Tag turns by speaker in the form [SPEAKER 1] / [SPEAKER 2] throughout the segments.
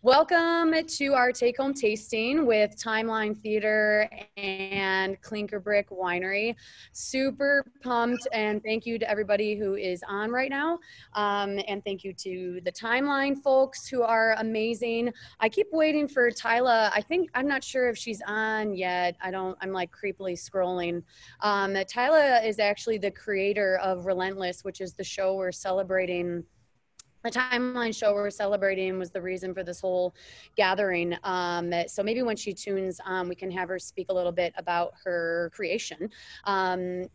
[SPEAKER 1] Welcome to our take-home tasting with Timeline Theater and Klinker Brick Winery. Super pumped, and thank you to everybody who is on right now. And thank you to the Timeline folks who are amazing. I keep waiting for Tyla. I'm not sure if she's on yet. I'm like creepily scrolling. Tyla is actually the creator of Relentless, which is the show we're celebrating. The Timeline show we're celebrating was the reason for this whole gathering. So maybe when she tunes on, we can have her speak a little bit about her creation. Obviously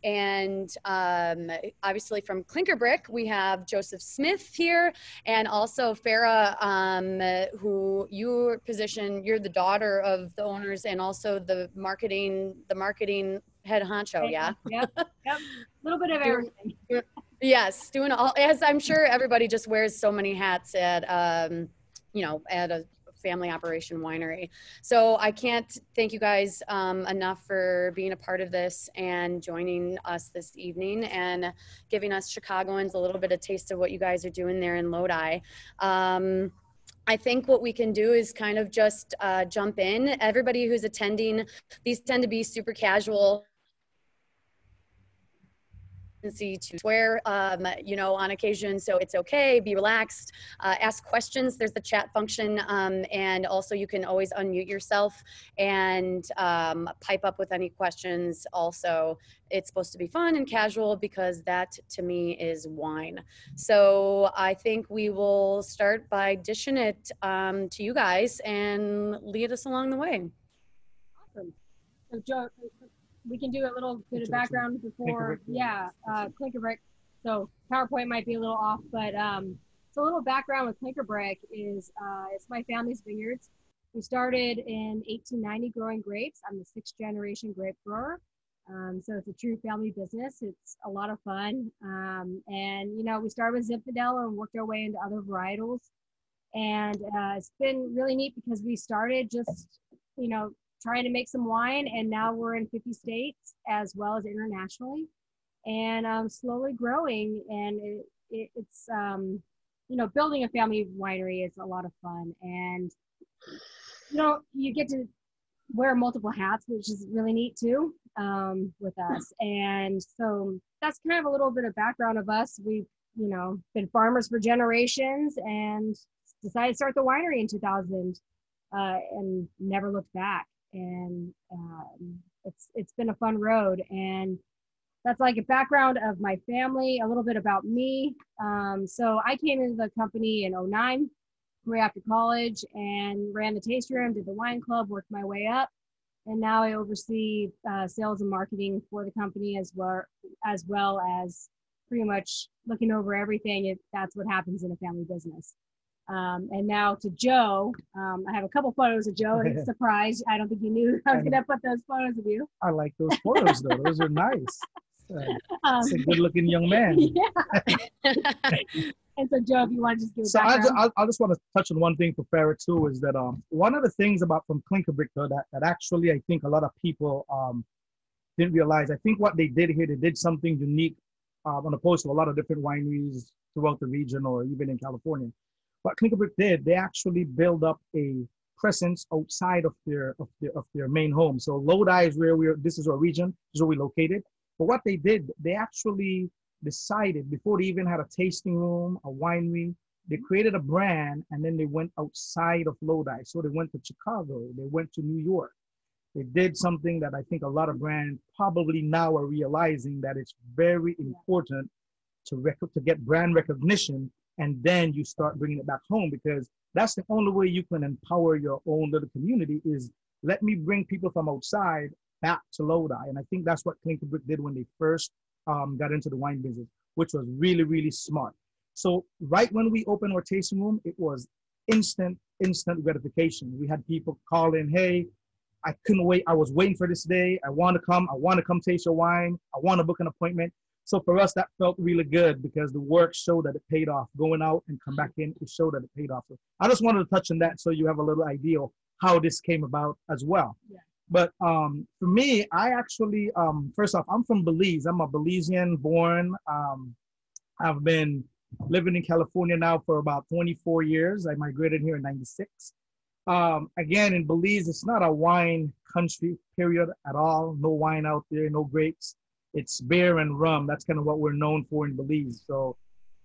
[SPEAKER 1] from Klinker Brick, we have Joseph Smith here, and also Farrah, who you're the daughter of the owners and also the marketing head honcho, yeah?
[SPEAKER 2] Yep. A little bit of everything.
[SPEAKER 1] Yes, doing all, as I'm sure everybody just wears so many hats at, at a family operation winery. So I can't thank you guys enough for being a part of this and joining us this evening and giving us Chicagoans a little bit of taste of what you guys are doing there in Lodi. I think what we can do is kind of just jump in. Everybody who's attending, these tend to be super casual, to swear, on occasion, so it's okay. Be relaxed. Ask questions. There's the chat function, and also you can always unmute yourself and pipe up with any questions. Also, it's supposed to be fun and casual because that, to me, is wine. So I think we will start by dishing it to you guys and lead us along the way.
[SPEAKER 2] Awesome. So, Joe, we can do a little bit of background before, Klinker Brick. So PowerPoint might be a little off, but so a little background with Klinker Brick is it's my family's vineyards. We started in 1890 growing grapes. I'm the 6th generation grape grower. So it's a true family business. It's a lot of fun. We started with Zinfandel and worked our way into other varietals. And it's been really neat because we started just, trying to make some wine, and now we're in 50 states as well as internationally, and slowly growing. And it's building a family winery is a lot of fun, and you get to wear multiple hats, which is really neat too, with us. And so that's kind of a little bit of background of us. We've been farmers for generations and decided to start the winery in 2000 and never looked back. And it's been a fun road, and that's like a background of my family, a little bit about me. So I came into the company in 2009, right after college, and ran the taste room, did the wine club, worked my way up, and now I oversee sales and marketing for the company as well as pretty much looking over everything if that's what happens in a family business. And now to Joe, I have a couple photos of Joe, and he's surprised. I don't think you knew I was going to put those photos of you.
[SPEAKER 3] I like those photos, though. Those are nice. It's a good-looking young man.
[SPEAKER 2] Yeah. And so, Joe, if you want to just give a background.
[SPEAKER 3] I just want to touch on one thing for Farrah, too, is that one of the things from Klinker Brick, though, that actually I think a lot of people didn't realize. I think what they did here, they did something unique on opposed to a lot of different wineries throughout the region or even in California. What Klinker Brick did, they actually build up a presence outside of their main home. So Lodi is this is our region, this is where we're located. But what they did, they actually decided before they even had a tasting room, a winery, they created a brand, and then they went outside of Lodi. So they went to Chicago, they went to New York. They did something that I think a lot of brands probably now are realizing that it's very important to get brand recognition. And then you start bringing it back home, because that's the only way you can empower your own little community is let me bring people from outside back to Lodi. And I think that's what Klinker Brick did when they first got into the wine business, which was really, really smart. So right when we opened our tasting room, it was instant gratification. We had people call in, hey, I couldn't wait. I was waiting for this day. I want to come taste your wine. I want to book an appointment. So for us, that felt really good because the work showed that it paid off. Going out and come back in, it showed that it paid off. So I just wanted to touch on that so you have a little idea of how this came about as well. Yeah. But for me, I actually, first off, I'm from Belize. I'm a Belizean born. I've been living in California now for about 24 years. I migrated here in '96. Again, in Belize, it's not a wine country, period, at all. No wine out there, no grapes. It's beer and rum. That's kind of what we're known for in Belize. So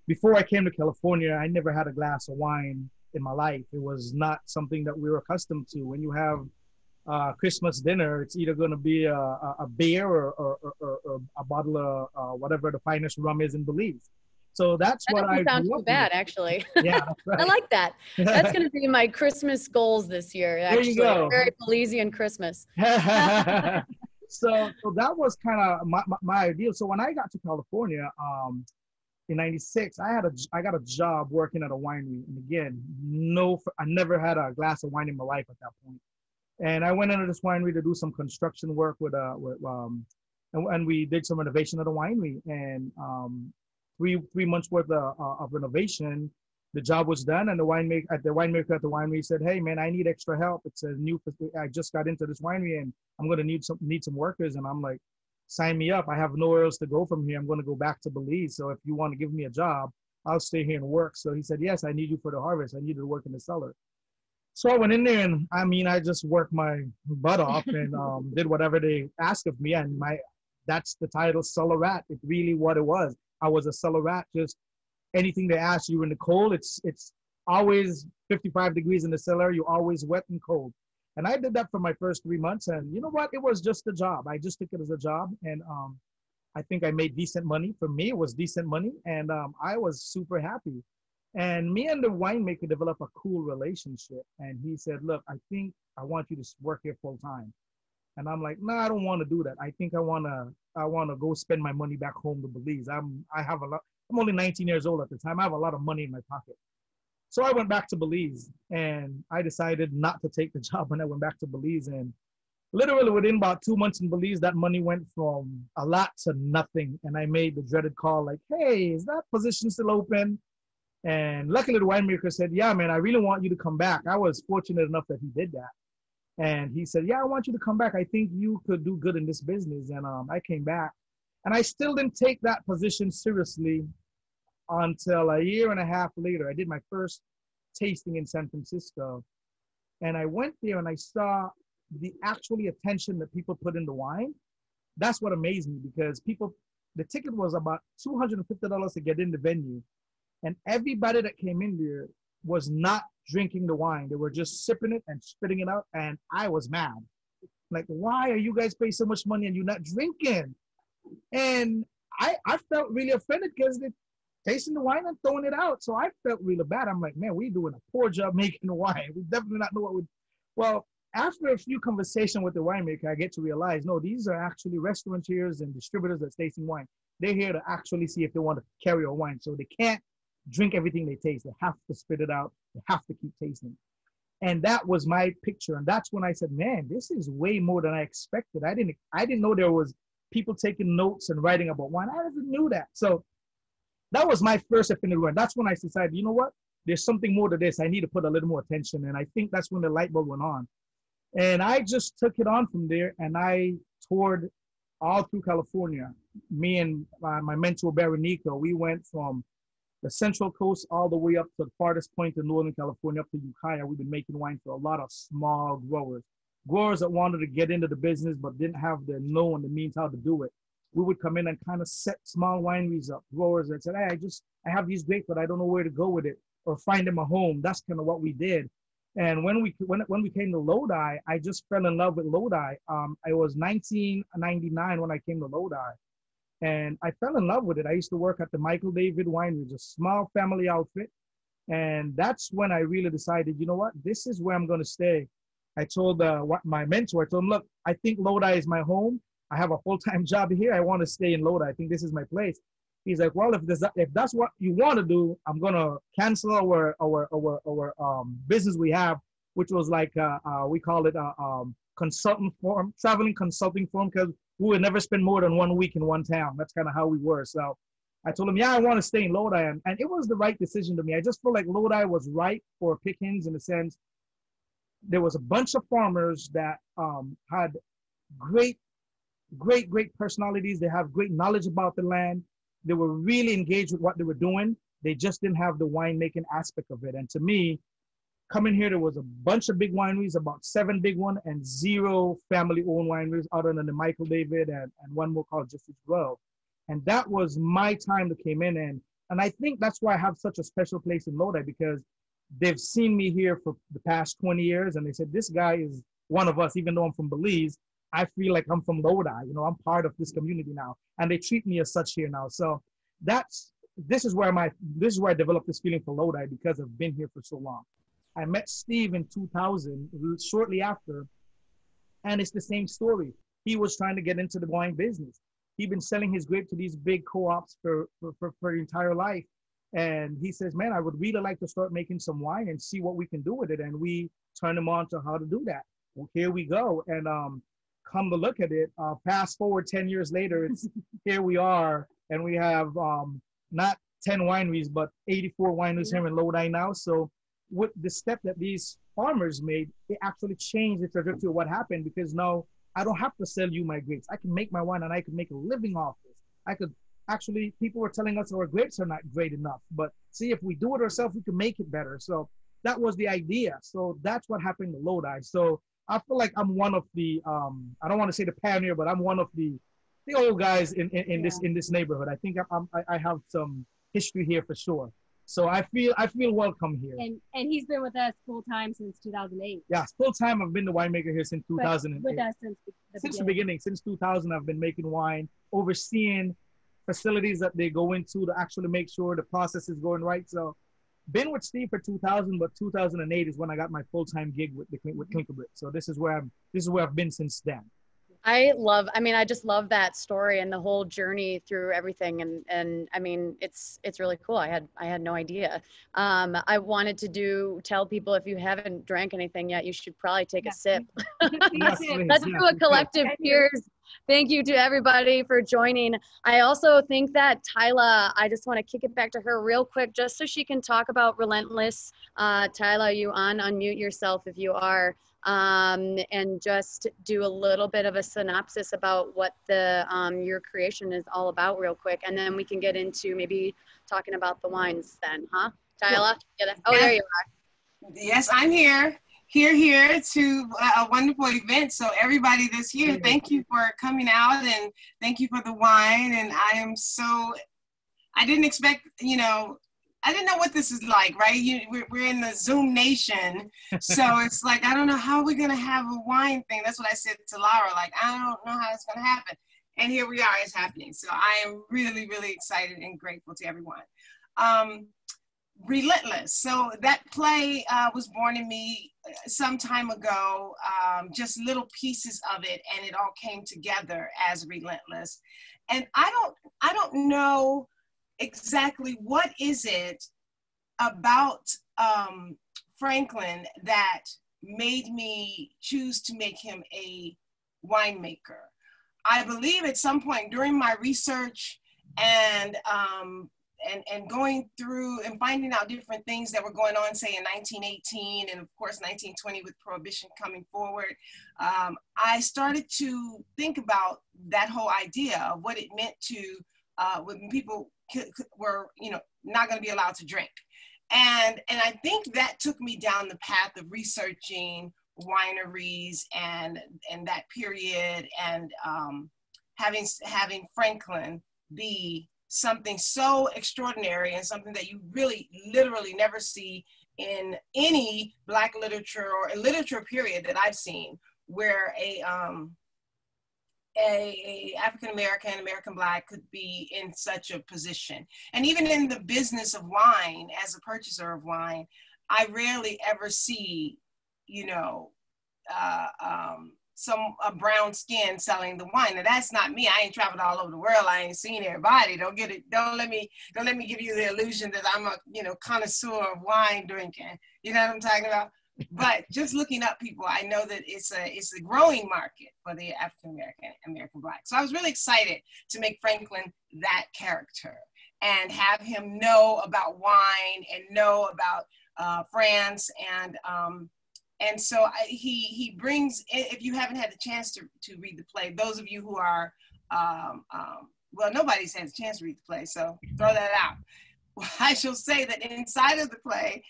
[SPEAKER 3] before I came to California, I never had a glass of wine in my life. It was not something that we were accustomed to. When you have Christmas dinner, it's either going to be a beer or a bottle of whatever the finest rum is in Belize. So that's
[SPEAKER 1] That
[SPEAKER 3] what I
[SPEAKER 1] doesn't sound
[SPEAKER 3] grew
[SPEAKER 1] too
[SPEAKER 3] up
[SPEAKER 1] bad,
[SPEAKER 3] with.
[SPEAKER 1] actually.
[SPEAKER 3] Yeah, that's right.
[SPEAKER 1] I like that. That's going to be my Christmas goals this year,
[SPEAKER 3] There
[SPEAKER 1] actually.
[SPEAKER 3] you go.
[SPEAKER 1] Very Belizean Christmas.
[SPEAKER 3] So that was kind of my ideal. So when I got to California, in '96, I got a job working at a winery, and again, I never had a glass of wine in my life at that point. And I went into this winery to do some construction work and we did some renovation of the winery. And 3 months worth of renovation, the job was done, and the winemaker at the winery said, "Hey man, I need extra help. It's a new. I just got into this winery, and I'm gonna need some workers." And I'm like, "Sign me up. I have nowhere else to go from here. I'm gonna go back to Belize. So if you want to give me a job, I'll stay here and work." So he said, "Yes, I need you for the harvest. I need you to work in the cellar." So I went in there, and I just worked my butt off and did whatever they asked of me. And that's the title, cellar rat. It's really what it was. I was a cellar rat. Just anything they asked you in the cold, it's always 55 degrees in the cellar. You're always wet and cold. And I did that for my first 3 months. And you know what? It was just a job. I just took it as a job. And I think I made decent money. For me, it was decent money. And I was super happy. And me and the winemaker developed a cool relationship. And he said, "Look, I think I want you to work here full time." And I'm like, "No, I don't want to do that. I think I wanna go spend my money back home to Belize. I'm only 19 years old at the time. I have a lot of money in my pocket." So I went back to Belize, and I decided not to take the job when I went back to Belize. And literally within about 2 months in Belize, that money went from a lot to nothing. And I made the dreaded call like, "Hey, is that position still open?" And luckily the winemaker said, "Yeah, man, I really want you to come back." I was fortunate enough that he did that. And he said, "Yeah, I want you to come back. I think you could do good in this business." And I came back, and I still didn't take that position seriously until a year and a half later. I did my first tasting in San Francisco, and I went there and I saw the actually attention that people put in the wine. That's what amazed me, because the ticket was about $250 to get in the venue. And everybody that came in there was not drinking the wine. They were just sipping it and spitting it out. And I was mad. Like, why are you guys paying so much money and you're not drinking? And I felt really offended because they're tasting the wine and throwing it out. So I felt really bad. I'm like, man, we're doing a poor job making the wine. We definitely not know what we. Well, after a few conversations with the winemaker, I get to realize, no, these are actually restaurateurs and distributors that's tasting wine. They're here to actually see if they want to carry a wine. So they can't drink everything they taste. They have to spit it out. They have to keep tasting. And that was my picture. And that's when I said, man, this is way more than I expected. I didn't know there was people taking notes and writing about wine. I never knew that. So that was my first affinity wine. That's when I decided, you know what? There's something more to this. I need to put a little more attention. And I think that's when the light bulb went on. And I just took it on from there, and I toured all through California. Me and my mentor, Barry Nico, we went from the Central Coast all the way up to the farthest point in Northern California, up to Ukiah. We've been making wine for a lot of small growers that wanted to get into the business but didn't have the know and the means how to do it. We would come in and kind of set small wineries up, growers that said, "Hey, I have these grapes, but I don't know where to go with it or find them a home." That's kind of what we did. And when we came to Lodi, I just fell in love with Lodi. I was 1999 when I came to Lodi. And I fell in love with it. I used to work at the Michael David Winery, a small family outfit. And that's when I really decided, you know what, this is where I'm going to stay. I told my mentor, I told him, "Look, I think Lodi is my home. I have a full-time job here. I want to stay in Lodi. I think this is my place." He's like, "Well, if that's what you want to do, I'm going to cancel our business we have," which was like, we call it a consultant firm, traveling consulting firm, because we would never spend more than 1 week in one town. That's kind of how we were. So I told him, "Yeah, I want to stay in Lodi." And it was the right decision to me. I just feel like Lodi was ripe for pickings, in the sense there was a bunch of farmers that had great personalities. They have great knowledge about the land. They were really engaged with what they were doing. They just didn't have the winemaking aspect of it. And to me, coming here, there was a bunch of big wineries, about 7 big one, and 0 family-owned wineries other than the Michael David and one more called Just as Well. And that was my time that came in. And I think that's why I have such a special place in Lodi, because they've seen me here for the past 20 years. And they said, this guy is one of us, even though I'm from Belize. I feel like I'm from Lodi, you know, I'm part of this community now. And they treat me as such here now. So this is where I developed this feeling for Lodi, because I've been here for so long. I met Steve in 2000, shortly after, and it's the same story. He was trying to get into the wine business. He'd been selling his grape to these big co-ops for his entire life. And he says, man, I would really like to start making some wine and see what we can do with it. And we turned him on to how to do that. Well, here we go. And come to look at it, fast forward 10 years later, it's here we are. And we have not 10 wineries, but 84 wineries here in Lodi now. So with the step that these farmers made, it actually changed the trajectory of what happened, because now I don't have to sell you my grapes. I can make my wine and I can make a living off this. I could actually, people were telling us our grapes are not great enough, but see, if we do it ourselves, we can make it better. So that was the idea. So that's what happened in Lodi. So I feel like I'm one of the, I don't want to say the pioneer, but I'm one of the old guys in this neighborhood. I think I have some history here for sure. So I feel welcome here.
[SPEAKER 2] And he's been with us full time since 2008.
[SPEAKER 3] Yeah, full time. I've been the winemaker here since 2008.
[SPEAKER 2] With us since the beginning.
[SPEAKER 3] Since 2000, I've been making wine, overseeing facilities that they go into to actually make sure the process is going right. So been with Steve for 2000, but 2008 is when I got my full-time gig with Klinker Brick. So this is where I've been since then.
[SPEAKER 1] I just love that story and the whole journey through everything. And I mean, it's really cool. I had no idea. I wanted to tell people, if you haven't drank anything yet, you should probably take a sip.
[SPEAKER 3] Yes, please.
[SPEAKER 1] Let's do a collective cheers. Thank you to everybody for joining. I also think that Tyla, I just want to kick it back to her real quick, just so she can talk about Relentless. Tyla, you unmute yourself if you are. And just do a little bit of a synopsis about what your creation is all about real quick. And then we can get into maybe talking about the wines then, huh? Tyla? Oh, there you are.
[SPEAKER 4] Yes, I'm here to a wonderful event. So everybody that's here, thank you for coming out and thank you for the wine. And I didn't expect, I didn't know what this is like, right? We're in the Zoom nation. So it's like, I don't know how we're going to have a wine thing. That's what I said to Laura. Like, I don't know how it's going to happen. And here we are, it's happening. So I am really, really excited and grateful to everyone. Relentless. So that play was born in me some time ago, just little pieces of it, and it all came together as Relentless. And I don't know exactly what is it about Franklin that made me choose to make him a winemaker. I believe at some point during my research and going through and finding out different things that were going on, say in 1918 and of course 1920 with Prohibition coming forward, I started to think about that whole idea of what it meant to when people were not going to be allowed to drink, and I think that took me down the path of researching wineries and that period, and having Franklin be something so extraordinary and something that you really literally never see in any Black literature or a literature period that I've seen, where a African-American, American Black could be in such a position. And even in the business of wine, as a purchaser of wine, I rarely ever see, some brown skin selling the wine. Now that's not me. I ain't traveled all over the world. I ain't seen everybody. Don't let me give you the illusion that I'm a connoisseur of wine drinking. You know what I'm talking about? But just looking up people, I know that it's a growing market for the African American Black. So I was really excited to make Franklin that character and have him know about wine and know about France, and so he brings, if you haven't had the chance to read the play, those of you who are, well, nobody's had a chance to read the play, so throw that out. I shall say that inside of the play,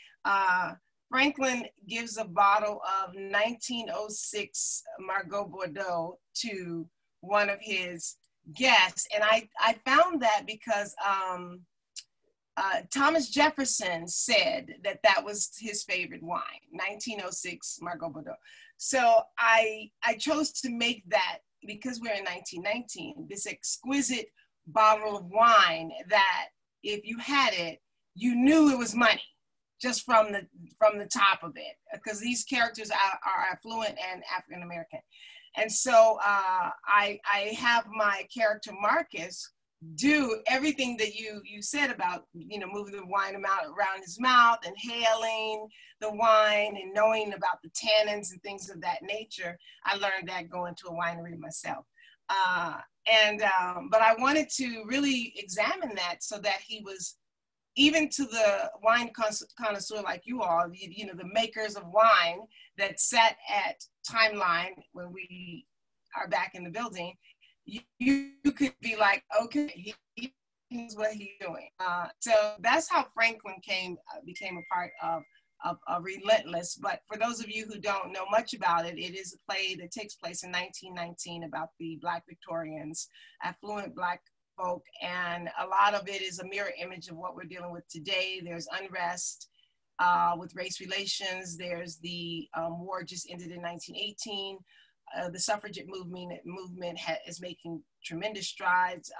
[SPEAKER 4] Franklin gives a bottle of 1906 Margot Bordeaux to one of his guests. And I found that because Thomas Jefferson said that that was his favorite wine, 1906 Margot Bordeaux. So I chose to make that, because we're in 1919, this exquisite bottle of wine that if you had it, you knew it was money just from the top of it, because these characters are affluent and African American. And so I have my character Marcus do everything that you said about, you know, moving the wine around his mouth, inhaling the wine and knowing about the tannins and things of that nature. I learned that going to a winery myself. But I wanted to really examine that so that he was, even to the wine connoisseur like you all, you know, the makers of wine that sat at Timeline when we are back in the building, you could be like, okay, he knows what he's doing. So that's how Franklin became a part of Relentless. But for those of you who don't know much about it, it is a play that takes place in 1919 about the Black Victorians, affluent Black folk, and a lot of it is a mirror image of what we're dealing with today. There's unrest with race relations. There's the war just ended in 1918. The suffragette movement is making tremendous strides.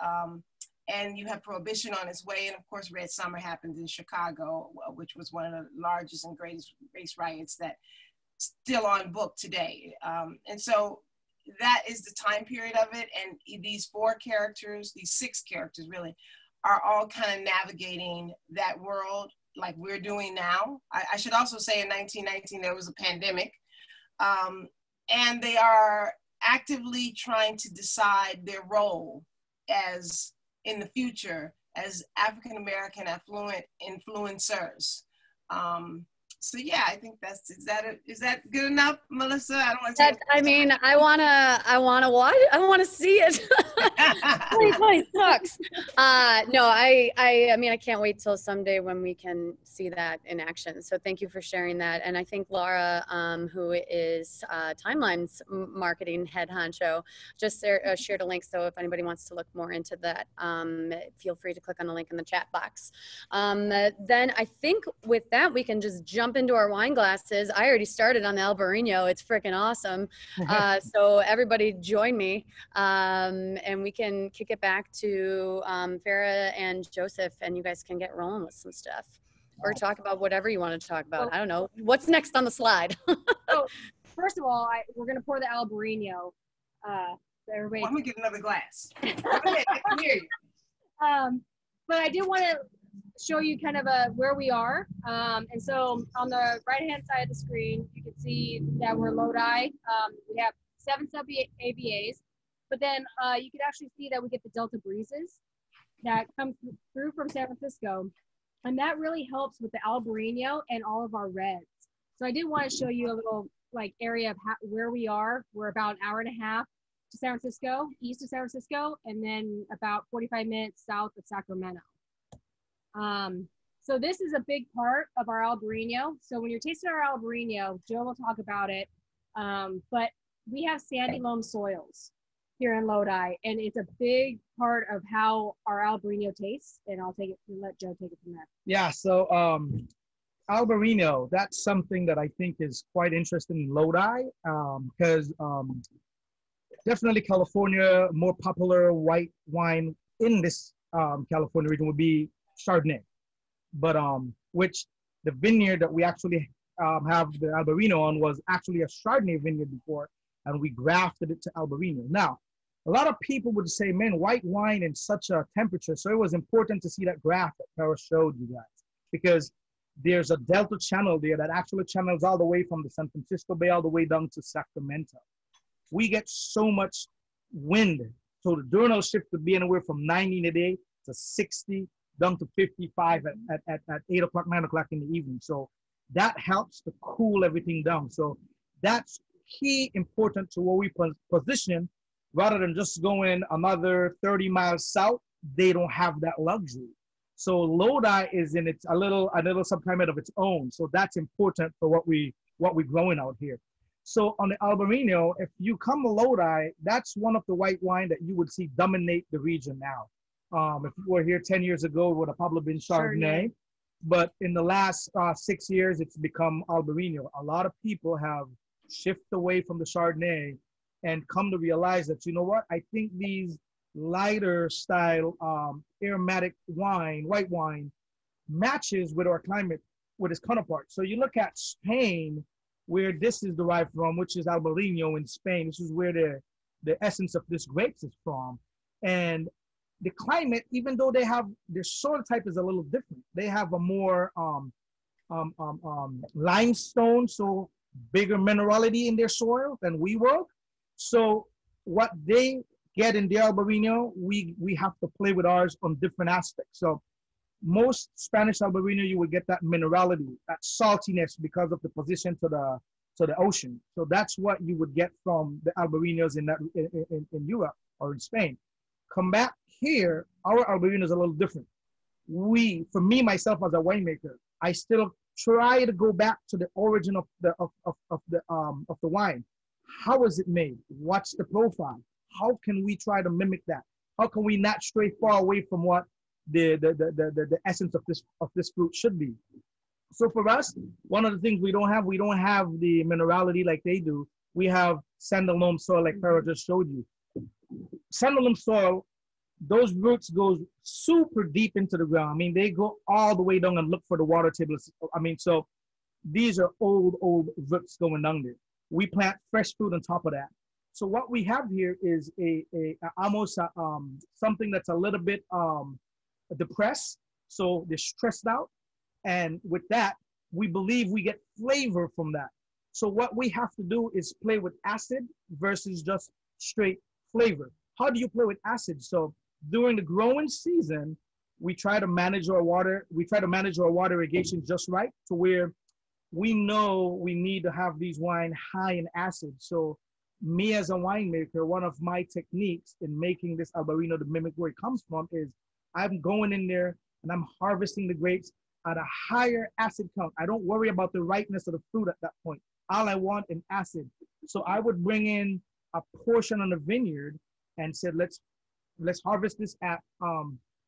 [SPEAKER 4] And you have Prohibition on its way. And of course, Red Summer happened in Chicago, which was one of the largest and greatest race riots that still on book today. And so that is the time period of it. And these six characters really, are all kind of navigating that world like we're doing now. I should also say in 1919, there was a pandemic. And they are actively trying to decide their role as, in the future, as African-American affluent influencers. So yeah, I think is that good enough, Melissa? I don't want to.
[SPEAKER 1] I want to see it. 2020 sucks. No, I mean, I can't wait till someday when we can see that in action. So thank you for sharing that. And I think Laura, who is Timeline's marketing head honcho, just shared a link. So if anybody wants to look more into that, feel free to click on the link in the chat box. Then I think with that, we can just jump into our wine glasses. I already started on the Albarino. It's freaking awesome. So everybody join me, and we can kick it back to Farrah and Joseph, and you guys can get rolling with some stuff or talk about whatever you want to talk about. I don't know. What's next on the slide?
[SPEAKER 2] So first of all, we're going to pour the Albarino. So everybody,
[SPEAKER 4] I'm going to get another glass. Go ahead, I can hear you.
[SPEAKER 2] But I did want to show you kind of where we are. And so on the right-hand side of the screen, you can see that we're Lodi. We have 7 sub-AVAs, but then you can actually see that we get the Delta breezes that come through from San Francisco. And that really helps with the Albarino and all of our reds. So I did want to show you a little like area of where we are. We're about an hour and a half to San Francisco, east of San Francisco, and then about 45 minutes south of Sacramento. So this is a big part of our Albarino. So when you're tasting our Albarino, Joe will talk about it. But we have sandy loam soils here in Lodi, and it's a big part of how our Albarino tastes. And I'll take it and let Joe take it from there.
[SPEAKER 3] Yeah, so Albarino, that's something that I think is quite interesting in Lodi, because definitely California, more popular white wine in this California region would be Chardonnay, but which the vineyard that we actually have the Albarino on was actually a Chardonnay vineyard before, and we grafted it to Albarino. Now, a lot of people would say, man, white wine in such a temperature. So it was important to see that graph that Farrah showed you guys, because there's a delta channel there that actually channels all the way from the San Francisco Bay all the way down to Sacramento. We get so much wind. So the diurnal shift could be anywhere from 90 in the day to 60, down to 55 at 8 o'clock, 9 o'clock in the evening. So that helps to cool everything down. So that's key important to where we position, rather than just going another 30 miles south. They don't have that luxury. So Lodi is in its a little subclimate of its own. So that's important for what we're growing out here. So on the Albarino, if you come to Lodi, that's one of the white wine that you would see dominate the region now. If you were here 10 years ago, it would have probably been Chardonnay. But in the last 6 years, it's become Albarino. A lot of people have shifted away from the Chardonnay and come to realize that, you know what, I think these lighter style aromatic wine, white wine, matches with our climate, with its counterpart. So you look at Spain, where this is derived from, which is Albarino in Spain. This is where the essence of this grapes is from. And the climate, even though they have, their soil type is a little different. They have a more limestone, so bigger minerality in their soil than we will. So what they get in the Albarino, we have to play with ours on different aspects. So most Spanish Albarino, you will get that minerality, that saltiness because of the position to the ocean. So that's what you would get from the Albarinos in Europe or in Spain. Come back here, our Albarino is a little different. For me, myself as a winemaker, I still try to go back to the origin of the wine. How is it made? What's the profile? How can we try to mimic that? How can we not stray far away from what the essence of this fruit should be? So for us, one of the things we don't have the minerality like they do. We have sand loam soil, like Farrah just showed you. Sand loam soil, those roots go super deep into the ground. I mean, they go all the way down and look for the water table. I mean, so these are old roots going down there. We plant fresh fruit on top of that. So what we have here is almost something that's a little bit depressed. So they're stressed out. And with that, we believe we get flavor from that. So what we have to do is play with acid versus just straight flavor. How do you play with acid? So during the growing season, we try to manage our water. We try to manage our water irrigation just right to where we know we need to have these wine high in acid. So me as a winemaker, one of my techniques in making this Albarino to mimic where it comes from is I'm going in there and I'm harvesting the grapes at a higher acid count. I don't worry about the ripeness of the fruit at that point. All I want is acid. So I would bring in a portion on the vineyard and said, let's harvest this at,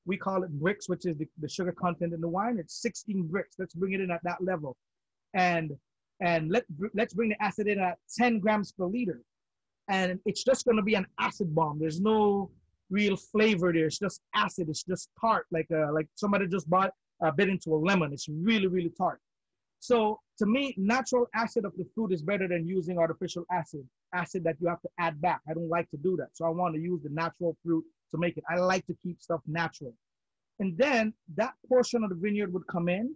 [SPEAKER 3] we call it bricks, which is the sugar content in the wine. It's 16 bricks. Let's bring it in at that level. And let's bring the acid in at 10 grams per liter. And it's just going to be an acid bomb. There's no real flavor there. It's just acid. It's just tart, like somebody just bit into a lemon. It's really, really tart. So to me, natural acid of the fruit is better than using artificial acid that you have to add back. I don't like to do that. So I want to use the natural fruit to make it. I like to keep stuff natural. And then that portion of the vineyard would come in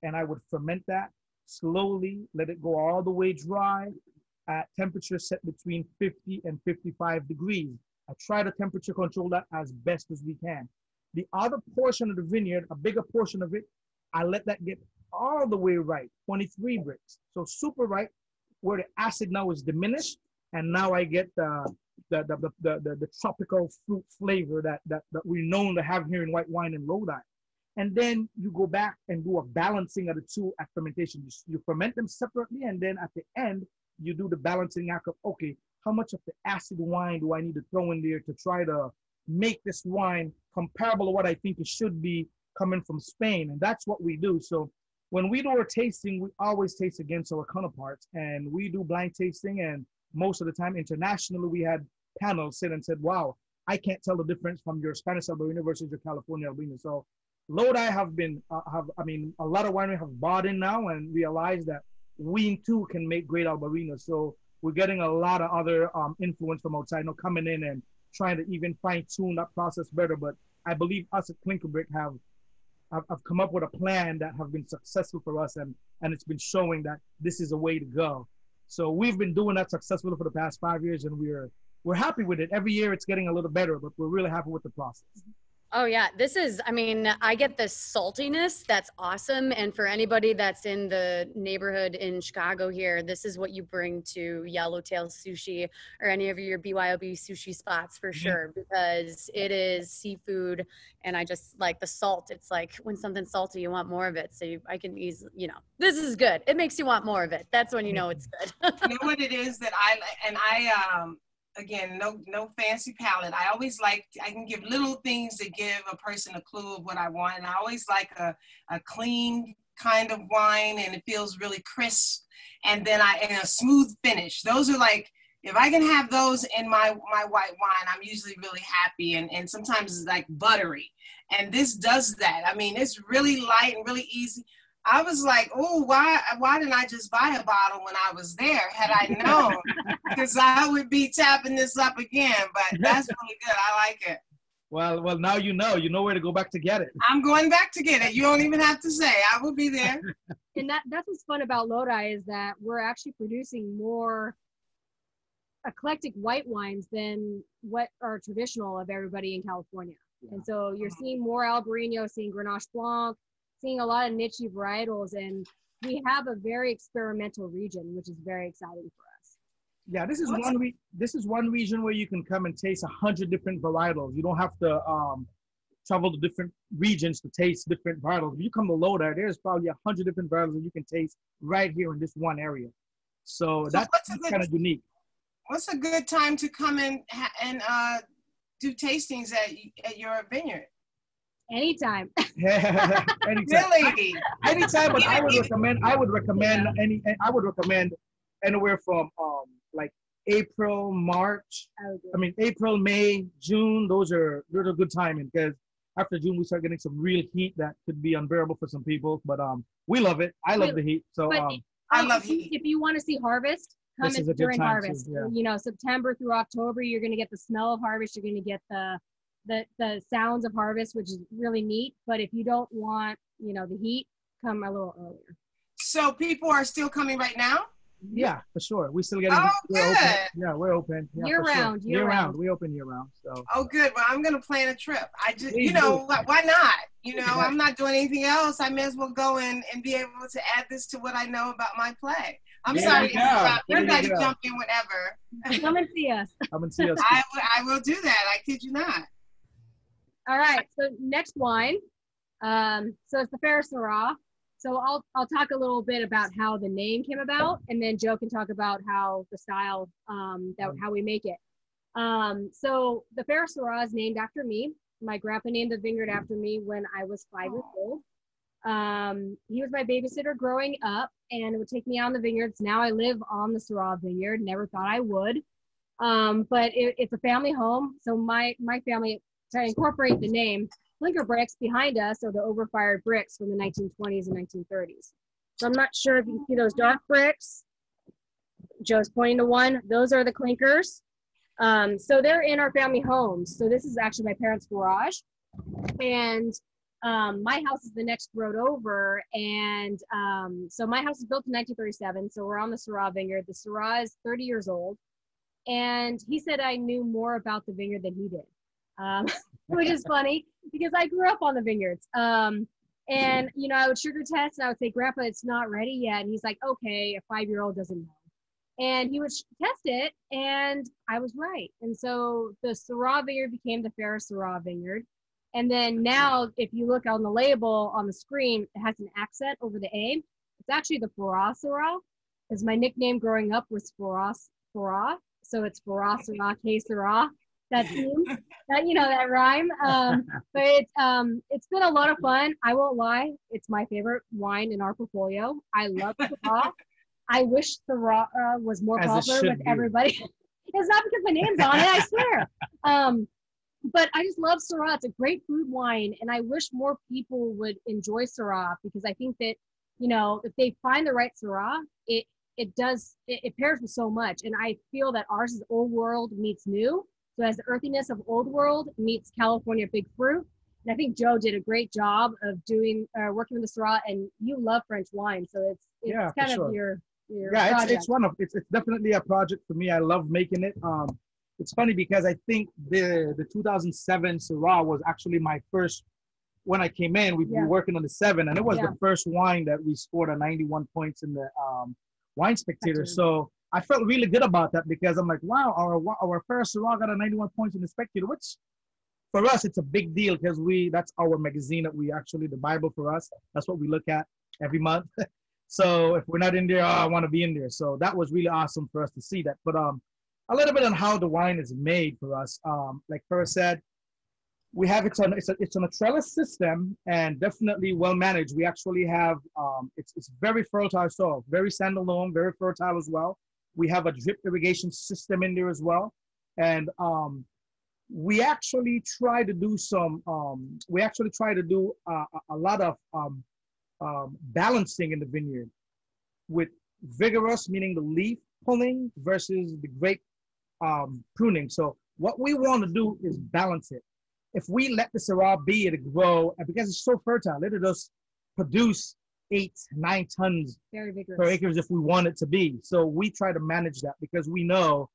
[SPEAKER 3] and I would ferment that slowly, let it go all the way dry at temperature set between 50 and 55 degrees. I try to temperature control that as best as we can. The other portion of the vineyard, a bigger portion of it, I let that get all the way right, 23 bricks. So super ripe, where the acid now is diminished, and now I get the tropical fruit flavor that we're known to have here in white wine and Lodi. And then you go back and do a balancing of the two at fermentation. You ferment them separately, and then at the end, you do the balancing act of, okay, how much of the acid wine do I need to throw in there to try to make this wine comparable to what I think it should be coming from Spain? And that's what we do. So when we do our tasting, we always taste against our counterparts, and we do blind tasting. And most of the time internationally, we had panels sit and said, wow, I can't tell the difference from your Spanish Albarino versus your California Albarino. So Lodi have been, a lot of wineries have bought in now and realized that we too can make great Albarino. So we're getting a lot of other influence from outside, coming in and trying to even fine tune that process better. But I believe us at Klinker Brick have come up with a plan that have been successful for us, and it's been showing that this is a way to go. So we've been doing that successfully for the past 5 years, and we're happy with it. Every year it's getting a little better, but we're really happy with the process.
[SPEAKER 1] Oh yeah, this is, I mean, I get this saltiness that's awesome. And for anybody that's in the neighborhood in Chicago here, this is what you bring to Yellowtail Sushi or any of your BYOB sushi spots for sure, because it is seafood and I just like the salt. It's like when something's salty, you want more of it. So I can easily, this is good. It makes you want more of it. That's when you know it's good.
[SPEAKER 4] You know what it is that again, no fancy palate. I always like, I can give little things that give a person a clue of what I want. And I always like a clean kind of wine, and it feels really crisp. And then and a smooth finish. Those are like, if I can have those in my white wine, I'm usually really happy. And sometimes it's like buttery. And this does that. I mean, it's really light and really easy. I was like, oh, why didn't I just buy a bottle when I was there? Had I known, because I would be tapping this up again. But that's really good. I like it.
[SPEAKER 3] Well, now you know where to go back to get it.
[SPEAKER 4] I'm going back to get it. You don't even have to say. I will be there.
[SPEAKER 2] And that's what's fun about Lodi is that we're actually producing more eclectic white wines than what are traditional of everybody in California. Yeah. And so you're seeing more Albarino, seeing Grenache Blanc, seeing a lot of niche varietals, and we have a very experimental region, which is very exciting for us.
[SPEAKER 3] Yeah, this is one region where you can come and taste 100 different varietals. You don't have to travel to different regions to taste different varietals. If you come to Lodi, there's probably 100 different varietals that you can taste right here in this one area. So that's kind of unique.
[SPEAKER 4] What's a good time to come in and do tastings at your vineyard?
[SPEAKER 2] Anytime.
[SPEAKER 3] Anytime.
[SPEAKER 4] Really?
[SPEAKER 3] Anytime, but I would recommend anywhere from like April, March. I mean April, May, June. Those are good timing, because after June we start getting some real heat that could be unbearable for some people. But we love it. I love the heat. So
[SPEAKER 4] I love heat.
[SPEAKER 2] If you want to see harvest, come in during harvest. Too, yeah. September through October, you're going to get the smell of harvest. You're going to get the sounds of harvest, which is really neat. But if you don't want, the heat, come a little earlier.
[SPEAKER 4] So people are still coming right now?
[SPEAKER 3] Yeah, for sure. We still getting.
[SPEAKER 4] Oh, good.
[SPEAKER 3] Open. Yeah, we're open. Yeah,
[SPEAKER 2] year round.
[SPEAKER 3] Year round. We open year round. So.
[SPEAKER 4] Oh, good. Well, I'm gonna plan a trip. I just, why not? I'm not doing anything else. I may as well go and be able to add this to what I know about my play. I'm sorry. Everybody jump in whenever.
[SPEAKER 2] Come and see us.
[SPEAKER 3] Come and see us.
[SPEAKER 4] I will do that. I kid you not.
[SPEAKER 2] All right. So next wine. So it's the Farrah Syrah. So I'll talk a little bit about how the name came about, and then Joe can talk about how the style, how we make it. So the Farrah Syrah is named after me. My grandpa named the vineyard after me when I was 5 years old. He was my babysitter growing up and would take me on the vineyards. Now I live on the Syrah vineyard. Never thought I would. But it's a family home. So my family, to incorporate the name, Klinker bricks behind us are the overfired bricks from the 1920s and 1930s. So I'm not sure if you can see those dark bricks. Joe's pointing to one. Those are the clinkers. So they're in our family homes. So this is actually my parents' garage. And my house is the next road over. And so my house was built in 1937. So we're on the Syrah vineyard. The Syrah is 30 years old. And he said I knew more about the vineyard than he did. Which is funny because I grew up on the vineyards. And, I would sugar test and I would say, Grandpa, it's not ready yet. And he's like, okay, a 5-year-old doesn't know. And he would test it and I was right. And so the Syrah vineyard became the Farrah Syrah vineyard. And then now, if you look on the label on the screen, it has an accent over the A. It's actually the Farrah Syrah, because my nickname growing up was Farrah. So it's Farrah Syrah, K Syrah. That theme, that rhyme. But it's been a lot of fun. I won't lie, it's my favorite wine in our portfolio. I love Syrah. I wish Syrah was more popular with everybody. It's not because my name's on it, I swear. But I just love Syrah. It's a great food wine, and I wish more people would enjoy Syrah, because I think that if they find the right Syrah, it pairs with so much. And I feel that ours is old world meets new. So as the earthiness of old world meets California big fruit. And I think Joe did a great job of working with the Syrah, and you love French wine. So it's kind of your
[SPEAKER 3] project. It's definitely a project for me. I love making it. it's funny because I think the 2007 Syrah was actually my first. When I came in, we were working on the 7, and it was the first wine that we scored a 91 points in the Wine Spectator. So I felt really good about that because I'm like, wow, our first Syrah got a 91 points in the Spectator, which for us, it's a big deal because that's our magazine that we actually, the Bible for us. That's what we look at every month. So if we're not in there, I want to be in there. So that was really awesome for us to see that. But a little bit on how the wine is made for us. Like Farrah said, we have it's on a trellis system and definitely well managed. We actually have it's very fertile soil, very standalone, very fertile as well. We have a drip irrigation system in there as well, and we actually try to do a lot of balancing in the vineyard with vigorous, meaning the leaf pulling versus the grape pruning. So what we want to do is balance it. If we let the Syrah be, it'll grow, and because it's so fertile, it'll just produce 8-9 tons per acre if we want it to be. So we try to manage that because we know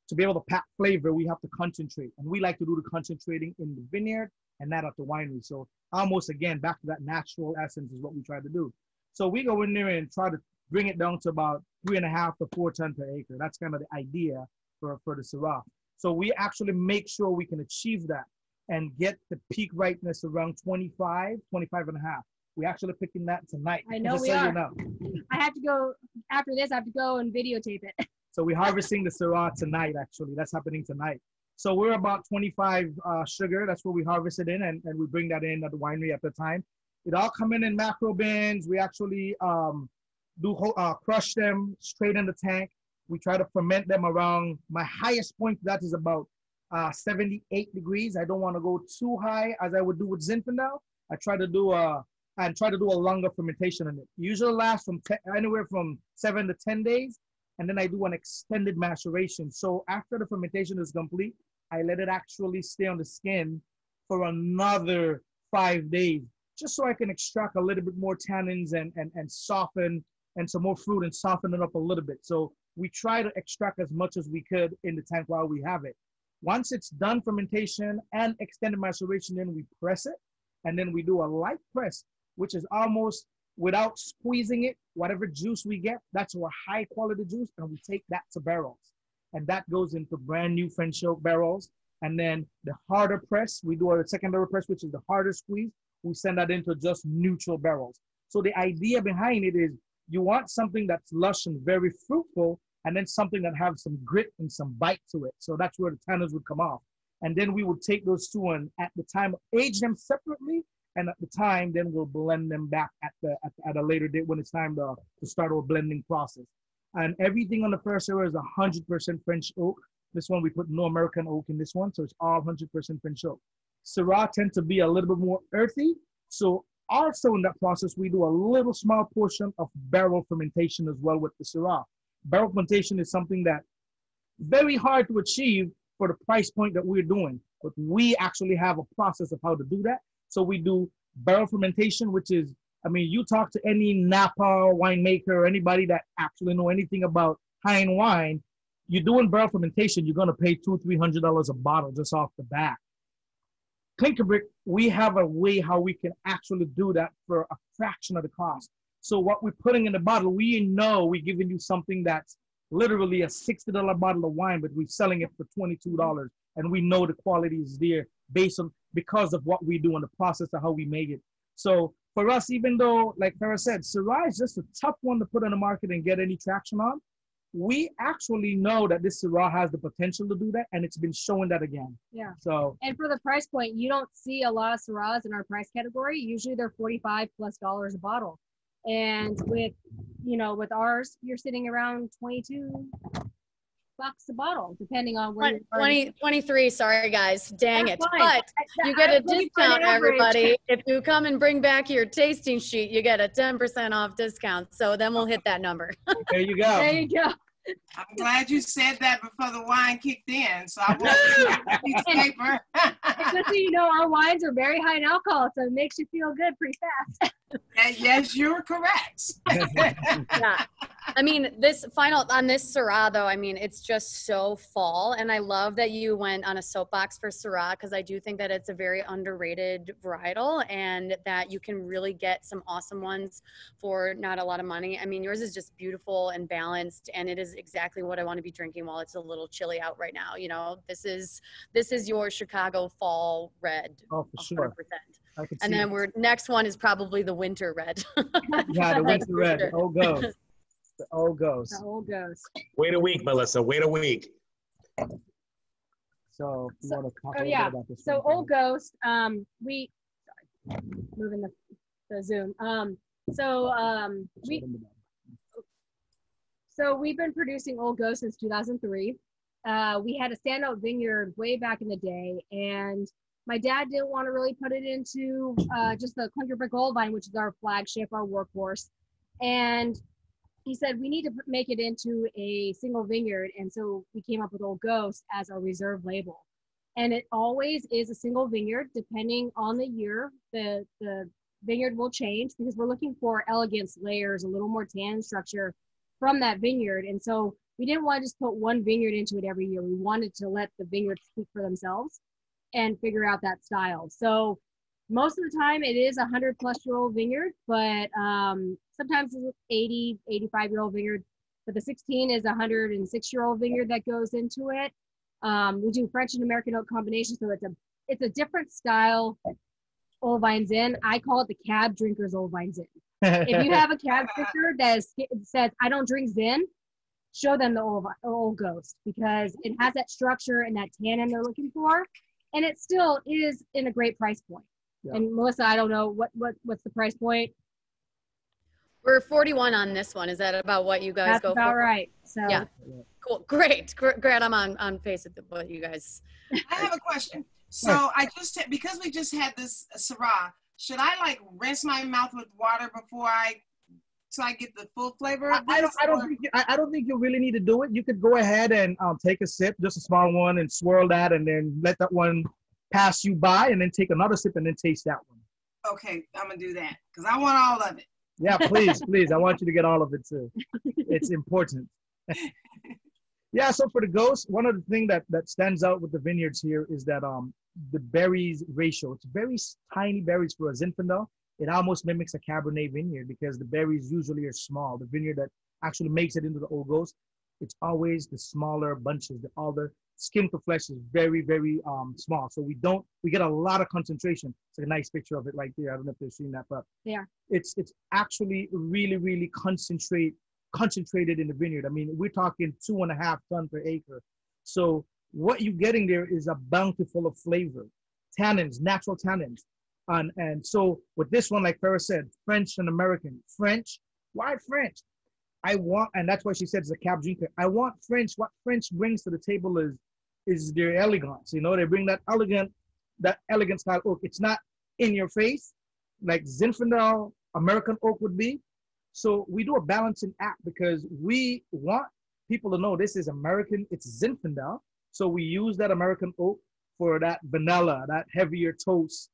[SPEAKER 3] to be able to pack flavor, we have to concentrate. And we like to do the concentrating in the vineyard and not at the winery. So almost, again, back to that natural essence is what we try to do. So we go in there and try to bring it down to about 3.5 to 4 tons per acre. That's kind of the idea for the Syrah. So we actually make sure we can achieve that and get the peak ripeness around 25 and a half. We're actually picking that tonight.
[SPEAKER 2] I know we are. You know. I have to go, after this, I have to go and videotape it.
[SPEAKER 3] So we're harvesting the Syrah tonight, actually. That's happening tonight. So we're about 25 sugar. That's what we harvested in, and we bring that in at the winery at the time. It all come in macro bins. We actually crush them straight in the tank. We try to ferment them around, my highest point that is about 78 degrees. I don't want to go too high as I would do with Zinfandel. I try to do a longer fermentation in it. Usually lasts from anywhere from 7 to 10 days. And then I do an extended maceration. So after the fermentation is complete, I let it actually stay on the skin for another 5 days, just so I can extract a little bit more tannins and soften, and some more fruit and soften it up a little bit. So we try to extract as much as we could in the tank while we have it. Once it's done fermentation and extended maceration, then we press it. And then we do a light press, which is almost without squeezing it. Whatever juice we get, that's our high quality juice. And we take that to barrels. And that goes into brand new French oak barrels. And then the harder press, we do a secondary press, which is the harder squeeze. We send that into just neutral barrels. So the idea behind it is you want something that's lush and very fruitful, and then something that has some grit and some bite to it. So that's where the tannins would come off. And then we would take those two and at the time age them separately, and at the time then we'll blend them back at a later date when it's time to start our blending process. And everything on the first era is 100% French oak. This one we put no American oak in this one, so it's all 100% French oak. Syrah tend to be a little bit more earthy, so also in that process we do a little small portion of barrel fermentation as well with the Syrah. Barrel fermentation is something that very hard to achieve for the price point that we're doing, but we actually have a process of how to do that. So we do barrel fermentation, which is, I mean, you talk to any Napa winemaker or anybody that actually know anything about high-end wine, you're doing barrel fermentation, you're gonna pay $200-300 a bottle just off the bat. Klinker Brick, we have a way how we can actually do that for a fraction of the cost. So what we're putting in the bottle, we know we're giving you something that's literally a $60 bottle of wine, but we're selling it for $22. And we know the quality is there because of what we do in the process of how we make it. So for us, even though, like Farrah said, Syrah is just a tough one to put on the market and get any traction on, we actually know that this Syrah has the potential to do that, and it's been showing that again.
[SPEAKER 2] Yeah.
[SPEAKER 3] So,
[SPEAKER 2] and for the price point, you don't see a lot of Syrahs in our price category. Usually they're $45+ a bottle. And with ours, you're sitting around $22 a bottle, depending on where you're
[SPEAKER 1] 23, sorry guys, dang
[SPEAKER 2] That's
[SPEAKER 1] it.
[SPEAKER 2] fine.
[SPEAKER 1] But you get a discount, everybody. If you come and bring back your tasting sheet, you get a 10% off discount. So then we'll hit that number.
[SPEAKER 3] there you go.
[SPEAKER 2] There you go.
[SPEAKER 4] I'm glad you said that before the wine kicked in, so I won't get a piece of paper.
[SPEAKER 2] And just so you know, our wines are very high in alcohol, so it makes you feel good pretty fast.
[SPEAKER 4] Yes, you're correct.
[SPEAKER 1] Yeah. I mean, this final on this Syrah though, I mean, it's just so fall. And I love that you went on a soapbox for Syrah, because I do think that it's a very underrated varietal and that you can really get some awesome ones for not a lot of money. I mean, yours is just beautiful and balanced, and it is exactly what I want to be drinking while it's a little chilly out right now. You know, this is your Chicago fall red.
[SPEAKER 3] Oh, for sure.
[SPEAKER 1] 100%. And then next one is probably the winter red.
[SPEAKER 3] Yeah, the winter red.
[SPEAKER 1] Sure.
[SPEAKER 3] The old ghost. The old ghost.
[SPEAKER 2] The old ghost.
[SPEAKER 5] Wait a week, Melissa. Wait a week.
[SPEAKER 3] So, you want to talk a little
[SPEAKER 2] yeah.
[SPEAKER 3] bit about this?
[SPEAKER 2] So old ghost. Moving the Zoom. So we've been producing Old Ghost since 2003. We had a standout vineyard way back in the day, and my dad didn't want to really put it into just the Klinker Brick Old Vine, which is our flagship, our workhorse. And he said, we need to make it into a single vineyard. And so we came up with Old Ghost as our reserve label. And it always is a single vineyard. Depending on the year, the vineyard will change because we're looking for elegance, layers, a little more tannin structure from that vineyard. And so we didn't want to just put one vineyard into it every year. We wanted to let the vineyards speak for themselves and figure out that style. So most of the time it is a 100-plus-year-old vineyard, but sometimes it's 80, 85-year-old vineyard. But the 16 is a 106-year-old vineyard that goes into it. We do French and American oak combination, so it's a different style Old Vine Zin. I call it the cab drinker's Old Vine Zin. If you have a cab drinker that says, I don't drink Zin, show them the old Ghost, because it has that structure and that tannin they're looking for. And it still is in a great price point. Yeah. And Melissa, I don't know what's the price point.
[SPEAKER 1] We're 41 on this one. Is that about what you guys go for? That's
[SPEAKER 2] about right. So
[SPEAKER 1] yeah, cool, great. I'm on pace with what you guys.
[SPEAKER 4] I have a question. So because we just had this Syrah, should I like rinse my mouth with water before so I get the full flavor of this?
[SPEAKER 3] I don't think you really need to do it. You could go ahead and take a sip, just a small one, and swirl that, and then let that one pass you by, and then take another sip and then taste that one.
[SPEAKER 4] Okay, I'm gonna do that because I want all of it.
[SPEAKER 3] Yeah, please, please. I want you to get all of it too. It's important. Yeah, so for the Ghost, one of the things that stands out with the vineyards here is that the berries ratio. It's very tiny berries for a Zinfandel. It almost mimics a Cabernet vineyard because the berries usually are small. The vineyard that actually makes it into the Old Ghost, it's always the smaller bunches. All the skin to flesh is very, very small. So we get a lot of concentration. It's a nice picture of it right there. I don't know if they've seen that, but
[SPEAKER 2] yeah,
[SPEAKER 3] it's actually really, really concentrated in the vineyard. I mean, we're talking 2.5 tons per acre. So what you're getting there is a bountiful of flavor, tannins, natural tannins. And so with this one, like Farrah said, French and American. French, why French? And that's why she said it's a cab drinker. I want French. What French brings to the table is their elegance. You know, they bring that elegant style oak. It's not in your face like Zinfandel American oak would be. So we do a balancing act because we want people to know this is American, it's Zinfandel. So we use that American oak for that vanilla, that heavier toast.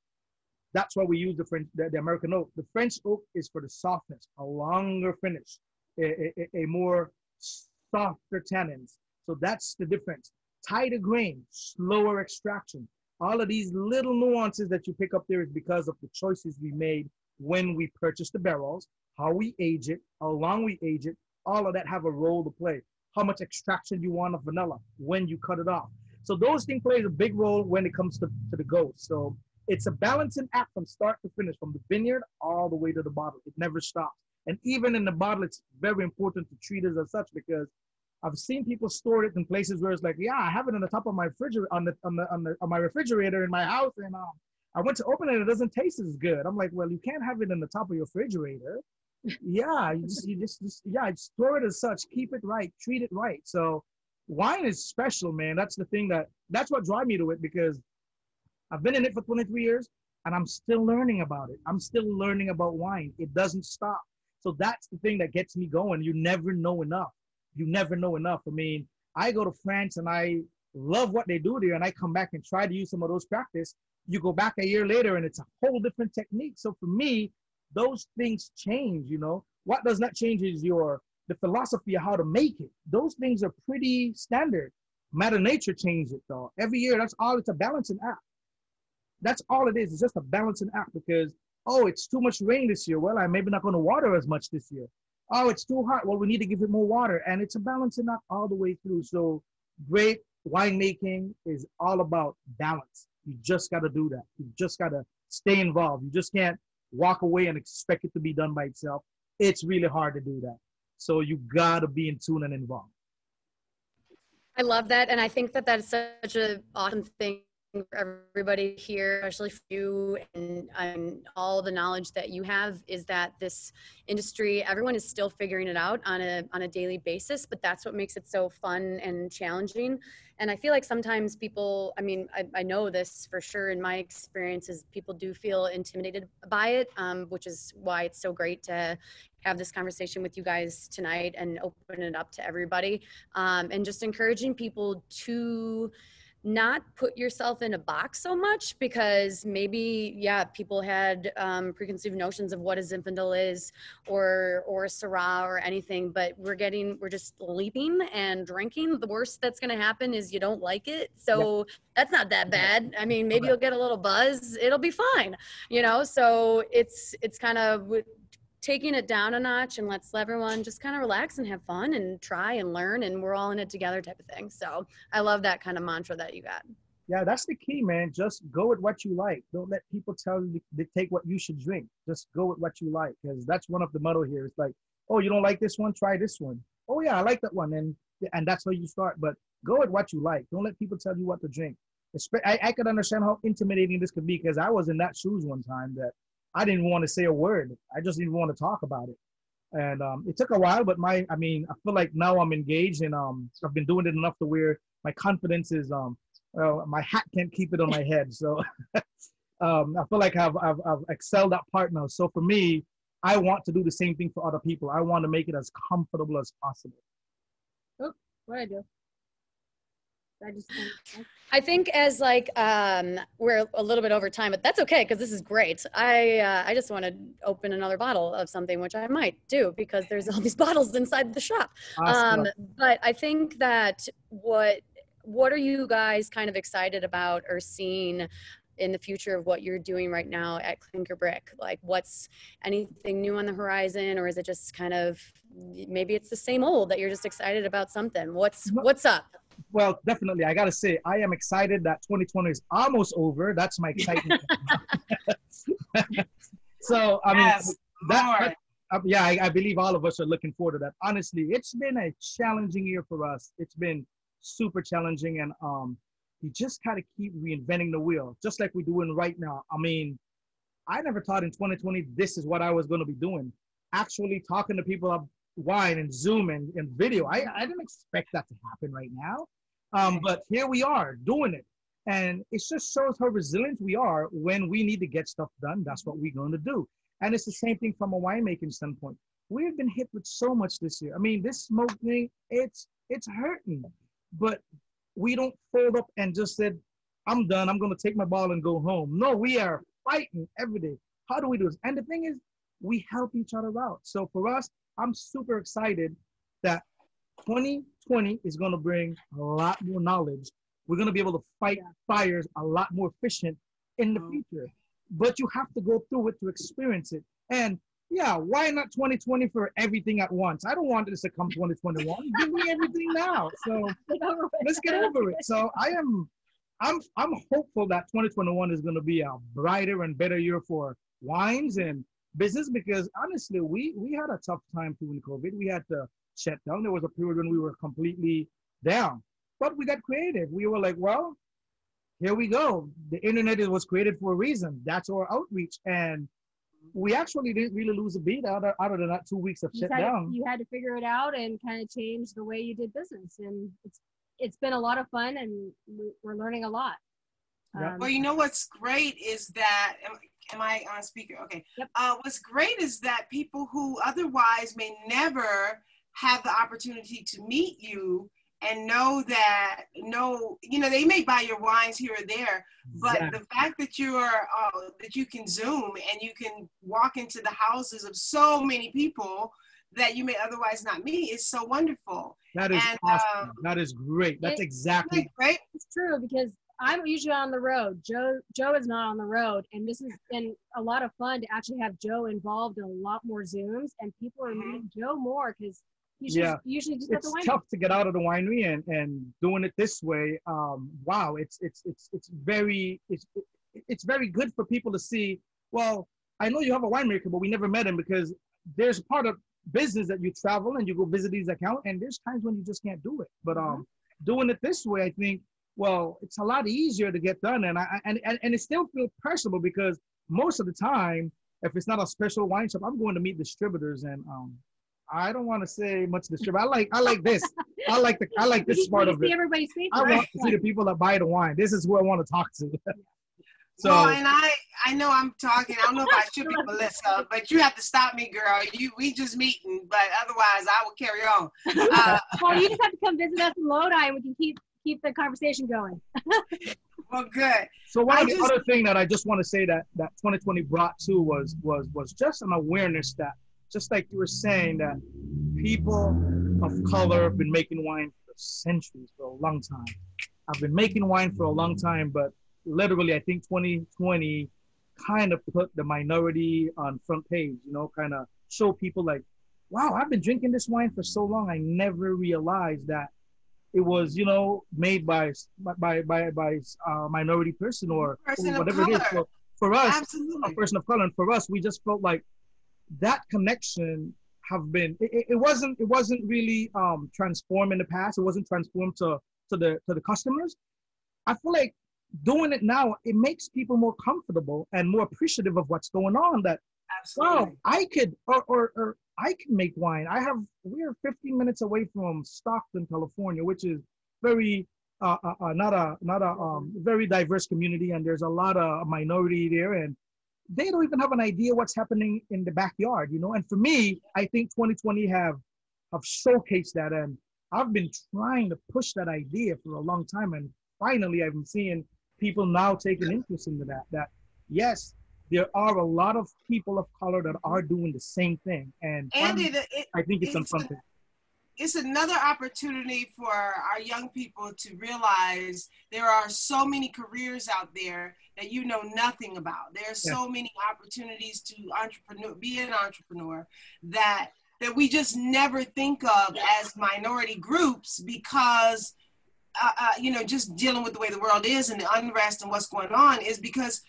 [SPEAKER 3] That's why we use the American oak. The French oak is for the softness, a longer finish, a more softer tannins. So that's the difference. Tighter grain, slower extraction. All of these little nuances that you pick up there is because of the choices we made when we purchased the barrels, how we age it, how long we age it. All of that have a role to play. How much extraction you want of vanilla when you cut it off. So those things play a big role when it comes to the Ghost. So it's a balancing act from start to finish, from the vineyard all the way to the bottle. It never stops. And even in the bottle, it's very important to treat it as such because I've seen people store it in places where it's like, yeah, I have it on the top of my refrigerator, on my refrigerator in my house, and I went to open it, and it doesn't taste as good. I'm like, well, you can't have it in the top of your refrigerator. Yeah, you just store it as such. Keep it right, treat it right. So wine is special, man. That's the thing that's what drives me to it because I've been in it for 23 years and I'm still learning about it. I'm still learning about wine. It doesn't stop. So that's the thing that gets me going. You never know enough. You never know enough. I mean, I go to France and I love what they do there and I come back and try to use some of those practice. You go back a year later and it's a whole different technique. So for me, those things change, you know. What does not change is your the philosophy of how to make it. Those things are pretty standard. Mother Nature changed it though. Every year, that's all. It's a balancing act. That's all it is. It's just a balancing act because, oh, it's too much rain this year. Well, I'm maybe not going to water as much this year. Oh, it's too hot. Well, we need to give it more water. And it's a balancing act all the way through. So great winemaking is all about balance. You just got to do that. You just got to stay involved. You just can't walk away and expect it to be done by itself. It's really hard to do that. So you got to be in tune and involved.
[SPEAKER 1] I love that. And I think that that's such an awesome thing for everybody here, especially for you and all the knowledge that you have, is that this industry, everyone is still figuring it out on a daily basis, but that's what makes it so fun and challenging. And I feel like sometimes people, I mean, I know this for sure in my experiences, people do feel intimidated by it, which is why it's so great to have this conversation with you guys tonight and open it up to everybody, and just encouraging people to not put yourself in a box so much, because maybe, yeah, people had preconceived notions of what a Zinfandel is or a Syrah or anything, but we're just leaping and drinking. The worst that's going to happen is you don't like it. So that's not that bad. I mean, maybe you'll get a little buzz. It'll be fine, you know? So it's kind of taking it down a notch and let's let everyone just kind of relax and have fun and try and learn, and we're all in it together type of thing. So I love that kind of mantra that you got.
[SPEAKER 3] Yeah, that's the key, man. Just go with what you like. Don't let people tell you to take what you should drink. Just go with what you like, because that's one of the motto here. It's like, oh, you don't like this one? Try this one. Oh yeah, I like that one. And that's how you start. But go with what you like. Don't let people tell you what to drink. I could understand how intimidating this could be, because I was in that shoes one time that I didn't want to say a word. I just didn't want to talk about it. And it took a while, but I feel like now I'm engaged, and I've been doing it enough to where my confidence is, my hat can't keep it on my head. So I feel like I've excelled that part now. So for me, I want to do the same thing for other people. I want to make it as comfortable as possible.
[SPEAKER 2] Oh, what I do?
[SPEAKER 1] I think as like we're a little bit over time, but that's okay because this is great. I just want to open another bottle of something, which I might do because there's all these bottles inside the shop.
[SPEAKER 3] Awesome.
[SPEAKER 1] But I think that what are you guys kind of excited about or seeing in the future of what you're doing right now at Klinker Brick? Like, what's anything new on the horizon, or is it just kind of maybe it's the same old that you're just excited about something? What's up?
[SPEAKER 3] Well, definitely. I got to say, I am excited that 2020 is almost over. That's my excitement. So, I mean, I believe all of us are looking forward to that. Honestly, it's been a challenging year for us. It's been super challenging, and you just got to keep reinventing the wheel, just like we're doing right now. I mean, I never thought in 2020 this is what I was going to be doing. Actually talking to people of wine and Zoom and video. I didn't expect that to happen right now. But here we are doing it. And it just shows how resilient we are. When we need to get stuff done, that's what we're going to do. And it's the same thing from a winemaking standpoint. We've been hit with so much this year. I mean, this smoke thing, it's hurting. But we don't fold up and just said, I'm done. I'm going to take my ball and go home. No, we are fighting every day. How do we do this? And the thing is, we help each other out. So for us, I'm super excited that 2020 is going to bring a lot more knowledge. We're going to be able to fight fires a lot more efficient in the future. But you have to go through it to experience it. And yeah, why not 2020 for everything at once? I don't want this to come 2021. Give me everything now. So let's get over it. So I'm hopeful that 2021 is going to be a brighter and better year for wines and business, because honestly, we had a tough time during COVID. We had to shut down. There was a period when we were completely down, but we got creative. We were like, well, here we go. The internet was created for a reason. That's our outreach. And we actually didn't really lose a beat out of that 2 weeks of shutdown.
[SPEAKER 2] You had to figure it out and kind of change the way you did business. And it's been a lot of fun, and we're learning a lot.
[SPEAKER 4] Well, you know what's great is that, am I on speaker? Okay.
[SPEAKER 2] Yep.
[SPEAKER 4] What's great is that people who otherwise may never have the opportunity to meet you and they may buy your wines here or there, but the fact that that you can Zoom and you can walk into the houses of so many people that you may otherwise not meet is so wonderful.
[SPEAKER 3] That is awesome. That is great. That's exactly
[SPEAKER 4] right.
[SPEAKER 2] It's true, because I'm usually on the road. Joe is not on the road, and this has been a lot of fun to actually have Joe involved in a lot more Zooms, and people are meeting Joe more because he's usually just at the winery.
[SPEAKER 3] It's tough to get out of the winery and doing it this way. Wow, it's very good for people to see. Well, I know you have a winemaker, but we never met him, because there's part of business that you travel and you go visit these accounts, and there's times when you just can't do it. But doing it this way, I think, well, it's a lot easier to get done, and it still feels personal, because most of the time, if it's not a special wine shop, I'm going to meet distributors, and I don't want to say much distributor. I like this. I like this part of it.
[SPEAKER 2] Everybody's face,
[SPEAKER 3] I want to see the people that buy the wine. This is who I want to talk to. So,
[SPEAKER 4] well, and I know I'm talking. I don't know if I should be Melissa, but you have to stop me, girl. We just meeting, but otherwise I will carry on.
[SPEAKER 2] Well, you just have to come visit us in Lodi, and we can keep the conversation going.
[SPEAKER 4] Well, good.
[SPEAKER 3] So other thing that I just want to say that 2020 brought to was just an awareness that, just like you were saying, that people of color have been making wine for centuries, for a long time. I've been making wine for a long time, but literally, I think 2020 kind of put the minority on front page, kind of show people like, wow, I've been drinking this wine for so long. I never realized that it was, made by a minority person or whatever it is. So for us,
[SPEAKER 4] absolutely,
[SPEAKER 3] a person of color, and for us, we just felt like that connection have been, it wasn't really transformed in the past. It wasn't transformed to the customers. I feel like doing it now, it makes people more comfortable and more appreciative of what's going on, that,
[SPEAKER 4] absolutely,
[SPEAKER 3] wow, I could, or I can make wine. We're 15 minutes away from Stockton, California, which is very, not a very diverse community. And there's a lot of minority there, and they don't even have an idea what's happening in the backyard, And for me, I think 2020 have showcased that. And I've been trying to push that idea for a long time. And finally, I've been seeing people now taking interest into that yes, there are a lot of people of color that are doing the same thing. And I think it's something.
[SPEAKER 4] It's another opportunity for our young people to realize there are so many careers out there that you know nothing about. There are so many opportunities to be an entrepreneur that we just never think of as minority groups, because just dealing with the way the world is and the unrest and what's going on, is because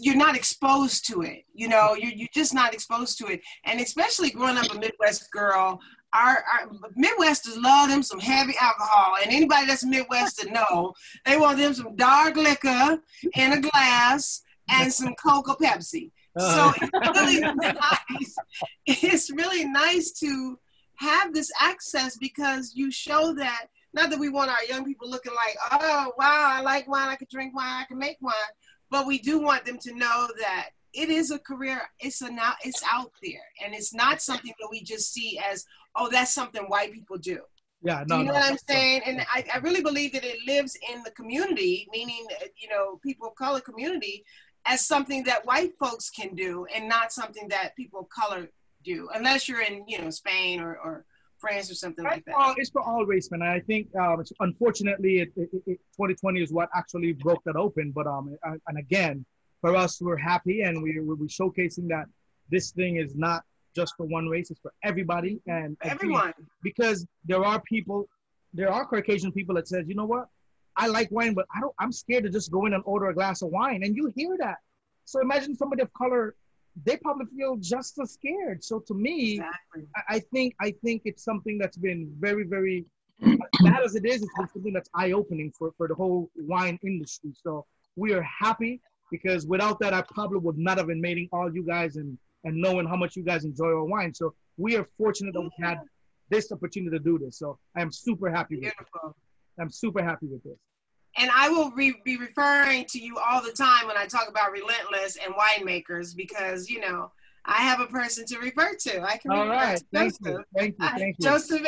[SPEAKER 4] you're not exposed to it. You're just not exposed to it. And especially growing up a Midwest girl, our Midwesters love them some heavy alcohol. And anybody that's Midwestern know, they want them some dark liquor in a glass and some Coke or Pepsi. So it's really nice. It's really nice to have this access, because you show that, not that we want our young people looking like, oh, wow, I like wine, I can drink wine, I can make wine. But we do want them to know that it is a career. It's out there. And it's not something that we just see as, oh, that's something white people do.
[SPEAKER 3] Yeah,
[SPEAKER 4] do you know what I'm saying? And I really believe that it lives in the community, meaning, people of color community, as something that white folks can do, and not something that people of color do, unless you're in, Spain or France or something like that.
[SPEAKER 3] It's for all race, man. I think, unfortunately, 2020 is what actually broke that open. But and again, for us, we're happy, and we're showcasing that this thing is not just for one race; it's for everybody and
[SPEAKER 4] everyone.
[SPEAKER 3] Because there are Caucasian people that says, you know what, I like wine, but I'm scared to just go in and order a glass of wine, and you hear that. So imagine somebody of color. They probably feel just as scared. So to me, exactly. I think it's something that's been very, very, as bad as it is, it's been something that's eye-opening for the whole wine industry. So we are happy, because without that, I probably would not have been meeting all you guys and knowing how much you guys enjoy our wine. So we are fortunate that we had this opportunity to do this. So I am super happy with it. I'm super happy with this.
[SPEAKER 4] And I will be referring to you all the time when I talk about Relentless and winemakers, because, I have a person to refer to. I can refer to Joseph.
[SPEAKER 3] Thank you.
[SPEAKER 4] Joseph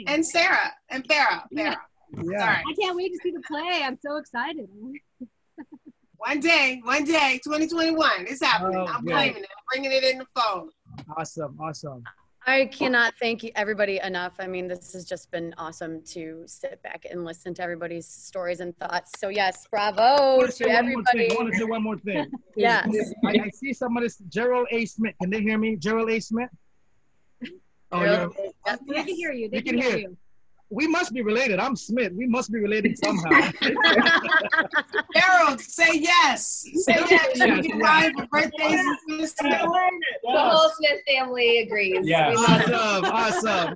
[SPEAKER 4] and Sarah and Farrah.
[SPEAKER 3] Yeah.
[SPEAKER 2] I can't wait to see the play. I'm so excited.
[SPEAKER 4] One day, 2021, it's happening. I'm claiming it. I'm bringing it in the fold.
[SPEAKER 3] Awesome.
[SPEAKER 1] I cannot thank everybody enough. I mean, this has just been awesome to sit back and listen to everybody's stories and thoughts. So yes, bravo to everybody.
[SPEAKER 3] I want to say one more thing.
[SPEAKER 1] Yeah.
[SPEAKER 3] I see somebody, Gerald A. Smith. Can they hear me? Gerald A. Smith? Oh,
[SPEAKER 1] Gerald,
[SPEAKER 2] They can hear you. They can hear you.
[SPEAKER 3] We must be related. I'm Smith. We must be related somehow.
[SPEAKER 4] Harold, say yes. Say yes. You can buy for birthdays and Christmas.
[SPEAKER 6] The whole Smith family agrees.
[SPEAKER 5] Yeah.
[SPEAKER 3] Awesome.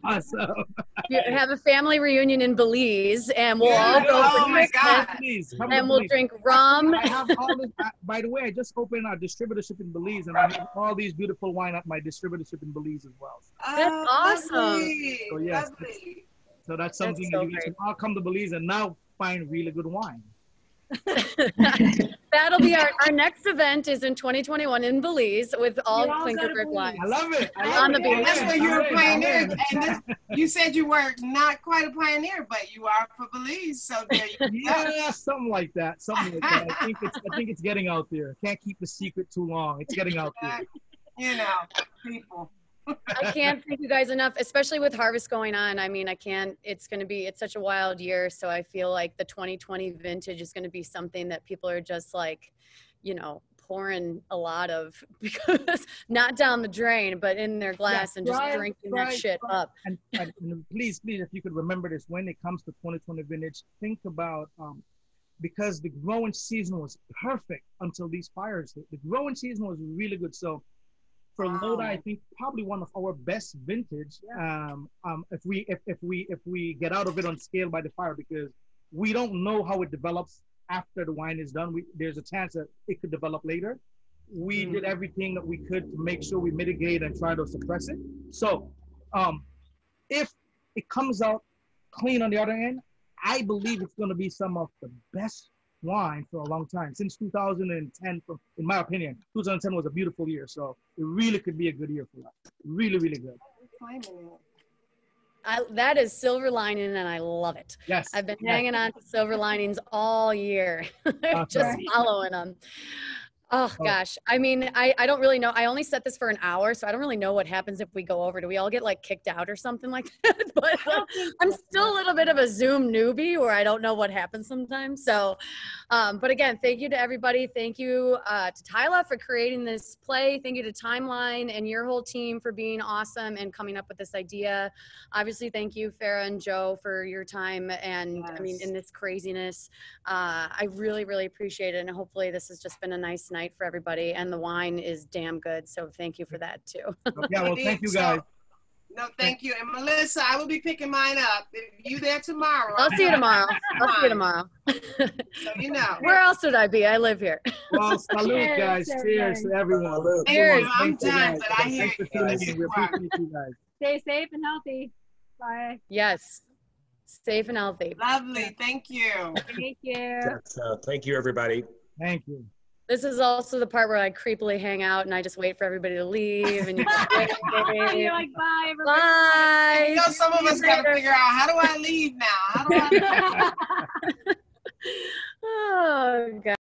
[SPEAKER 1] You have a family reunion in Belize, and we'll all go
[SPEAKER 4] Oh
[SPEAKER 1] for
[SPEAKER 4] my
[SPEAKER 1] Christmas,
[SPEAKER 4] God.
[SPEAKER 3] Please,
[SPEAKER 1] and we'll drink rum.
[SPEAKER 3] I have all this. By the way, I just opened our distributorship in Belize, and I have all these beautiful wine at my distributorship in Belize as well.
[SPEAKER 1] That's awesome.
[SPEAKER 4] Lovely.
[SPEAKER 3] So, yes,
[SPEAKER 4] Lovely.
[SPEAKER 3] So that's something
[SPEAKER 1] so
[SPEAKER 3] that you guys can all come to Belize and now find really good wine.
[SPEAKER 1] That'll be our next event is in 2021 in Belize with all
[SPEAKER 2] You all
[SPEAKER 1] Klinker
[SPEAKER 2] go to
[SPEAKER 1] Brick
[SPEAKER 2] Belize.
[SPEAKER 1] wines.
[SPEAKER 3] I love it.
[SPEAKER 1] On the beach.
[SPEAKER 4] That's where you're a pioneer. And you said you were not quite a pioneer, but you are for Belize. So there you go.
[SPEAKER 3] Yeah, something like that. I think it's getting out there. Can't keep the secret too long. It's getting out there.
[SPEAKER 4] You know, people.
[SPEAKER 1] I can't thank you guys enough, especially with harvest going on. I mean, it's such a wild year. So I feel like the 2020 vintage is going to be something that people are just like, pouring a lot of, because not down the drain, but in their glass and just drinking that shit up.
[SPEAKER 3] And please, if you could remember this, when it comes to 2020 vintage, think about, because the growing season was perfect until these fires hit. The growing season was really good. So for Lodi, I think probably one of our best vintage. If we get out of it unscaled by the fire, because we don't know how it develops after the wine is done. There's a chance that it could develop later. We did everything that we could to make sure we mitigate and try to suppress it. So, if it comes out clean on the other end, I believe it's going to be some of the best wine for a long time. Since 2010, in my opinion, 2010 was a beautiful year. So it really could be a good year for us. Really, really good.
[SPEAKER 1] That is silver lining, and I love it.
[SPEAKER 3] Yes.
[SPEAKER 1] I've been hanging on to silver linings all year, just following them. Oh gosh. I mean, I don't really know. I only set this for an hour, so I don't really know what happens if we go over. Do we all get like kicked out or something like that? But I'm still a little bit of a Zoom newbie where I don't know what happens sometimes. So, but again, thank you to everybody. Thank you to Tyler for creating this play. Thank you to Timeline and your whole team for being awesome and coming up with this idea. Obviously, thank you, Farrah and Joe, for your time. And I mean, in this craziness, I really, really appreciate it. And hopefully this has just been a nice night for everybody, and the wine is damn good, so thank you for that too.
[SPEAKER 3] Yeah, well, thank you guys.
[SPEAKER 4] No, thank you. And Melissa, I will be picking mine up. If you there tomorrow.
[SPEAKER 1] I'll see you tomorrow.
[SPEAKER 4] So you know.
[SPEAKER 1] Where else would I be? I live here.
[SPEAKER 3] Well, salute, guys. Cheers to everyone.
[SPEAKER 1] Cheers.
[SPEAKER 4] I'm done, but I hear you.
[SPEAKER 3] We appreciate you guys.
[SPEAKER 2] Stay safe and healthy. Bye.
[SPEAKER 1] Yes. Safe and healthy.
[SPEAKER 4] Lovely. Thank you.
[SPEAKER 2] Thank you.
[SPEAKER 5] Thank you, everybody.
[SPEAKER 3] Thank you.
[SPEAKER 1] This is also the part where I creepily hang out and I just wait for everybody to leave. And
[SPEAKER 2] You're like, bye, everybody.
[SPEAKER 1] Bye.
[SPEAKER 4] You know, some of us got to figure out, how do I leave now? How do I